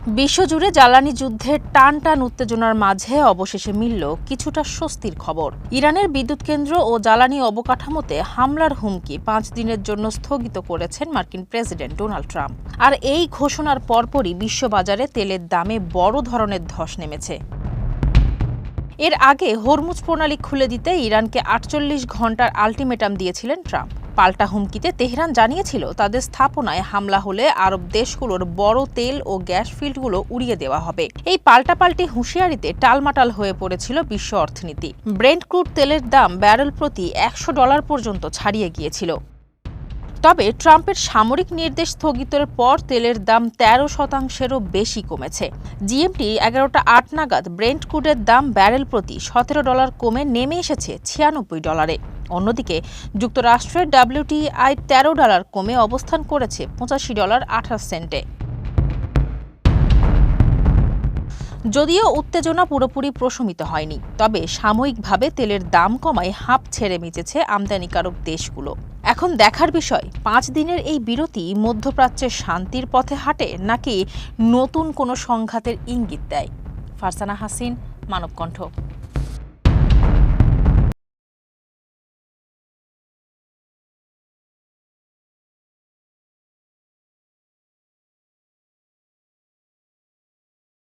বিশ্বজুড়ে জ্বালানি যুদ্ধের টান টান উত্তেজনার মাঝে অবশেষে মিলল কিছুটা স্বস্তির খবর। ইরানের বিদ্যুৎ কেন্দ্র ও জ্বালানি অবকাঠামোতে হামলার হুমকি 5 দিনের জন্য স্থগিত করেছেন মার্কিন প্রেসিডেন্ট ডোনাল্ড ট্রাম্প। আর এই ঘোষণার পরপরই বিশ্ববাজারে তেলের দামে বড় ধরনের ধস নেমেছে। এর আগে হরমুজ প্রণালী খুলে দিতে ইরানকে 48 ঘণ্টার আলটিমেটাম দিয়েছিলেন ট্রাম্প। পাল্টা হুমকিতে তেহরান জানিয়েছিল তাদের স্থাপনায় হামলা হলে আরব দেশগুলোর বড় তেল ও গ্যাস ফিল্ডগুলো উড়িয়ে দেওয়া হবে। এই পাল্টাপাল্টি হুঁশিয়ারিতে টালমাটাল হয়ে পড়েছিল বিশ্ব অর্থনীতি। ব্রেন্ট ক্রুড তেলের দাম ব্যারেল প্রতি $100 পর্যন্ত ছাড়িয়ে গিয়েছিল। তবে ট্রাম্পের সামরিক নির্দেশ স্থগিতের পর তেলের দাম 13%-এরও বেশি কমেছে। জিএমটি 11টা 8 নাগাদ ব্রেন্ট ক্রুডের দাম ব্যারেল প্রতি $17 কমে নেমে এসেছে $96। অন্যদিকে যুক্তরাষ্ট্রের WTI $13 কমে অবস্থান করেছে $85.28। যদিও উত্তেজনা পুরোপুরি প্রশমিত হয়নি, তবে সাময়িকভাবে তেলের দাম কমায় হাঁপ ছেড়ে মিটেছে আমদানিকারক দেশগুলো। এখন দেখার বিষয়, 5 দিনের এই বিরতি মধ্যপ্রাচ্যের শান্তির পথে হাঁটে নাকি নতুন কোনো সংঘাতের ইঙ্গিত দেয়। ফারজানা হাসিন, মানবকণ্ঠ।